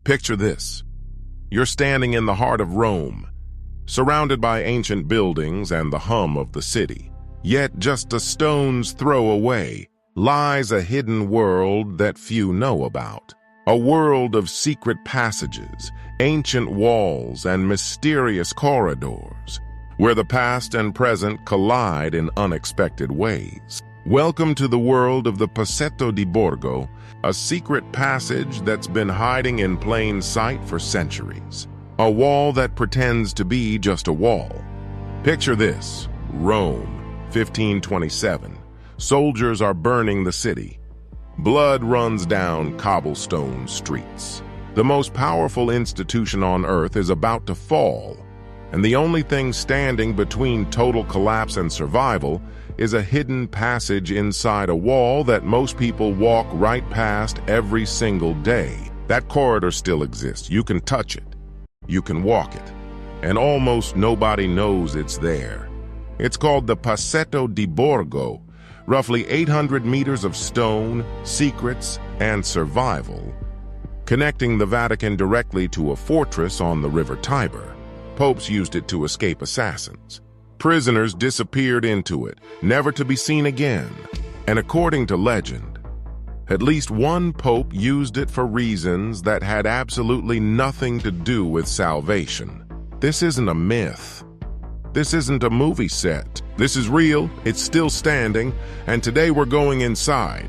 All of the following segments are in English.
Picture this. You're standing in the heart of Rome, surrounded by ancient buildings and the hum of the city. Yet just a stone's throw away lies a hidden world that few know about. A world of secret passages, ancient walls, and mysterious corridors, where the past and present collide in unexpected ways. Welcome to the world of the Passetto di Borgo, a secret passage that's been hiding in plain sight for centuries. A wall that pretends to be just a wall. Picture this: Rome, 1527. Soldiers are burning the city. Blood runs down cobblestone streets. The most powerful institution on earth is about to fall, and the only thing standing between total collapse and survival is a hidden passage inside a wall that most people walk right past every single day. That corridor still exists. You can touch it. You can walk it. And almost nobody knows it's there. It's called the Passetto di Borgo, roughly 800 meters of stone, secrets, and survival, connecting the Vatican directly to a fortress on the River Tiber. Popes used it to escape assassins. Prisoners disappeared into it, never to be seen again. And according to legend, at least one pope used it for reasons that had absolutely nothing to do with salvation. This isn't a myth. This isn't a movie set. This is real, it's still standing, and today we're going inside.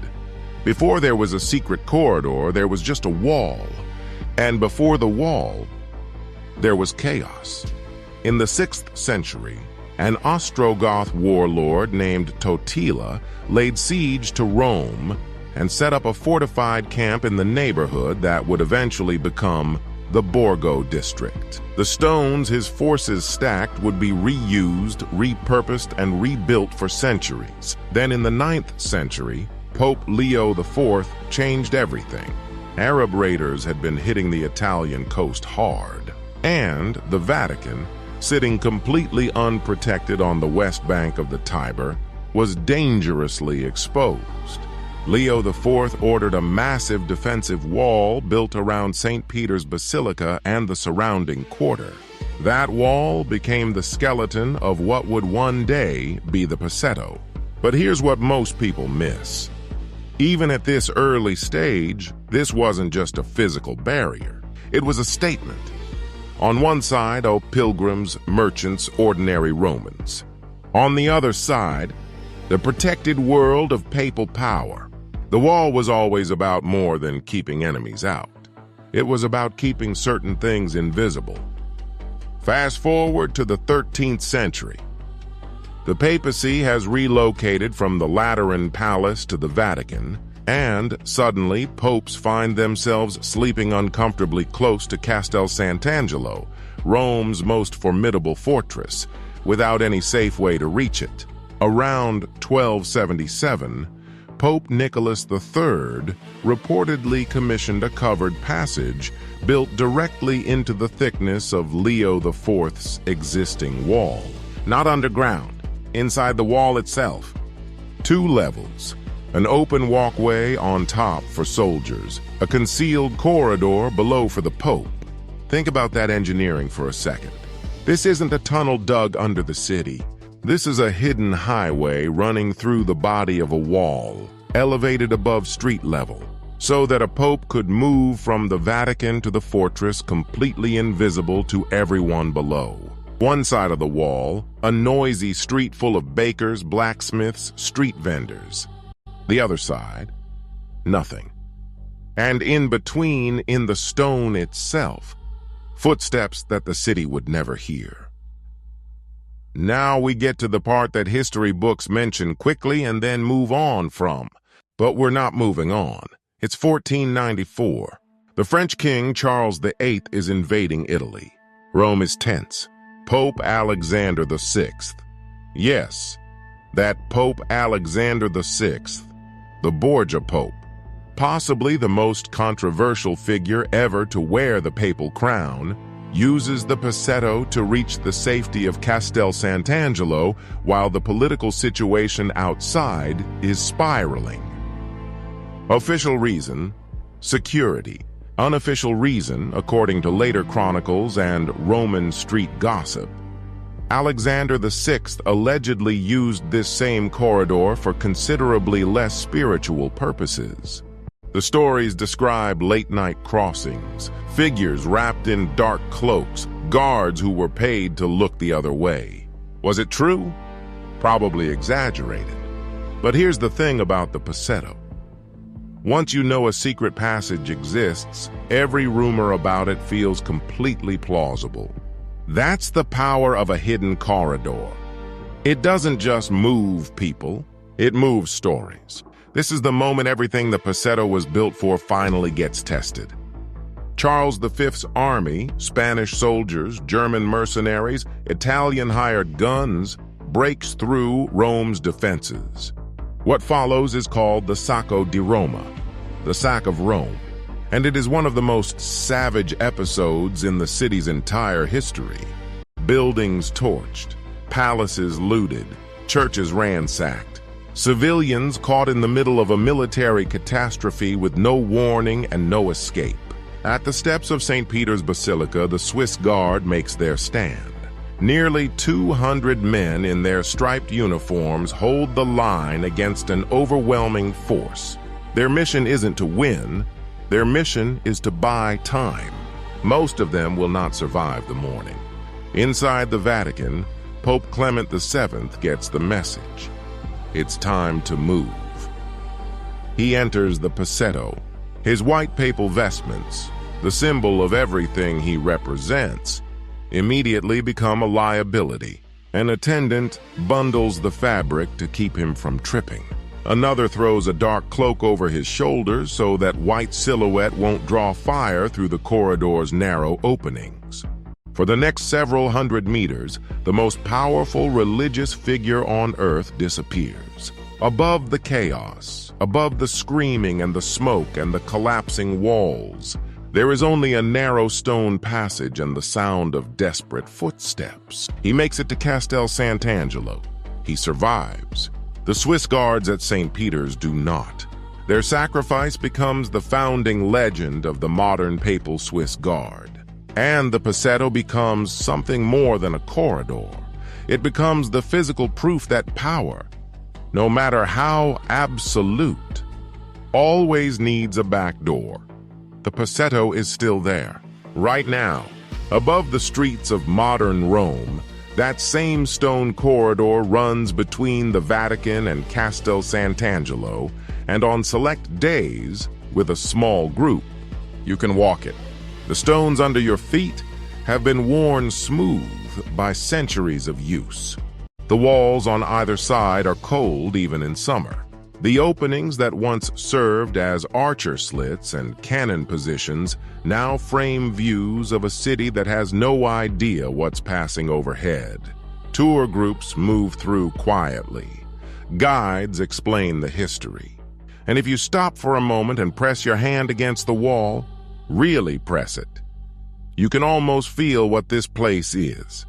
Before there was a secret corridor, there was just a wall. And before the wall, there was chaos. In the 6th century, an Ostrogoth warlord named Totila laid siege to Rome and set up a fortified camp in the neighborhood that would eventually become the Borgo district. The stones his forces stacked would be reused, repurposed, and rebuilt for centuries. Then in the 9th century, Pope Leo IV changed everything. Arab raiders had been hitting the Italian coast hard, and the Vatican, sitting completely unprotected on the west bank of the Tiber, was dangerously exposed. Leo IV ordered a massive defensive wall built around St. Peter's Basilica and the surrounding quarter. That wall became the skeleton of what would one day be the Passetto. But here's what most people miss. Even at this early stage, this wasn't just a physical barrier. It was a statement. On one side, pilgrims, merchants, ordinary Romans. On the other side, the protected world of papal power. The wall was always about more than keeping enemies out. It was about keeping certain things invisible. Fast forward to the 13th century. The papacy has relocated from the Lateran Palace to the Vatican, and suddenly popes find themselves sleeping uncomfortably close to Castel Sant'Angelo, Rome's most formidable fortress, without any safe way to reach it. Around 1277, Pope Nicholas III reportedly commissioned a covered passage built directly into the thickness of Leo IV's existing wall. Not underground, inside the wall itself. 2 levels, an open walkway on top for soldiers, a concealed corridor below for the Pope. Think about that engineering for a second. This isn't a tunnel dug under the city. This is a hidden highway running through the body of a wall, elevated above street level, so that a pope could move from the Vatican to the fortress completely invisible to everyone below. One side of the wall, a noisy street full of bakers, blacksmiths, street vendors. The other side, nothing. And in between, in the stone itself, footsteps that the city would never hear. Now we get to the part that history books mention quickly and then move on from. But we're not moving on. It's 1494. The French king Charles VIII is invading Italy. Rome is tense. Pope Alexander VI. Yes, that Pope Alexander VI, the Borgia Pope, possibly the most controversial figure ever to wear the papal crown, uses the Passetto to reach the safety of Castel Sant'Angelo while the political situation outside is spiraling. Official reason: security. Unofficial reason, according to later chronicles and Roman street gossip, Alexander VI allegedly used this same corridor for considerably less spiritual purposes. The stories describe late-night crossings, figures wrapped in dark cloaks, guards who were paid to look the other way. Was it true? Probably exaggerated. But here's the thing about the Passetto. Once you know a secret passage exists, every rumor about it feels completely plausible. That's the power of a hidden corridor. It doesn't just move people, it moves stories. This is the moment everything the Passetto was built for finally gets tested. Charles V's army, Spanish soldiers, German mercenaries, Italian-hired guns, breaks through Rome's defenses. What follows is called the Sacco di Roma, the sack of Rome, and it is one of the most savage episodes in the city's entire history. Buildings torched, palaces looted, churches ransacked, civilians caught in the middle of a military catastrophe with no warning and no escape. At the steps of St. Peter's Basilica, the Swiss Guard makes their stand. Nearly 200 men in their striped uniforms hold the line against an overwhelming force. Their mission isn't to win, their mission is to buy time. Most of them will not survive the morning. Inside the Vatican, Pope Clement VII gets the message. It's time to move. He enters the Passetto. His white papal vestments, the symbol of everything he represents, immediately become a liability. An attendant bundles the fabric to keep him from tripping. Another throws a dark cloak over his shoulders so that white silhouette won't draw fire through the corridor's narrow openings. For the next several hundred meters, the most powerful religious figure on earth disappears. Above the chaos, above the screaming and the smoke and the collapsing walls, there is only a narrow stone passage and the sound of desperate footsteps. He makes it to Castel Sant'Angelo. He survives. The Swiss guards at St. Peter's do not. Their sacrifice becomes the founding legend of the modern papal Swiss Guard. And the Passetto becomes something more than a corridor. It becomes the physical proof that power, no matter how absolute, always needs a back door. The Passetto is still there, right now. Above the streets of modern Rome, that same stone corridor runs between the Vatican and Castel Sant'Angelo, and on select days, with a small group, you can walk it. The stones under your feet have been worn smooth by centuries of use. The walls on either side are cold even in summer. The openings that once served as archer slits and cannon positions now frame views of a city that has no idea what's passing overhead. Tour groups move through quietly. Guides explain the history. And if you stop for a moment and press your hand against the wall, really press it, you can almost feel what this place is.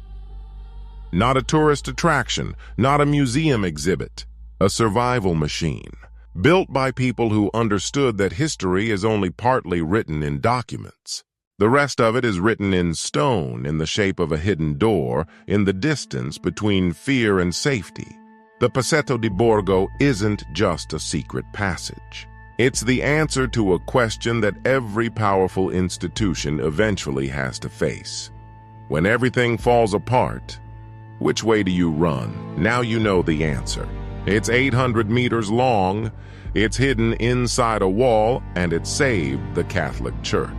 Not a tourist attraction, not a museum exhibit, a survival machine, built by people who understood that history is only partly written in documents. The rest of it is written in stone in the shape of a hidden door in the distance between fear and safety. The Passetto di Borgo isn't just a secret passage. It's the answer to a question that every powerful institution eventually has to face. When everything falls apart, which way do you run? Now you know the answer. It's 800 meters long, it's hidden inside a wall, and it saved the Catholic Church.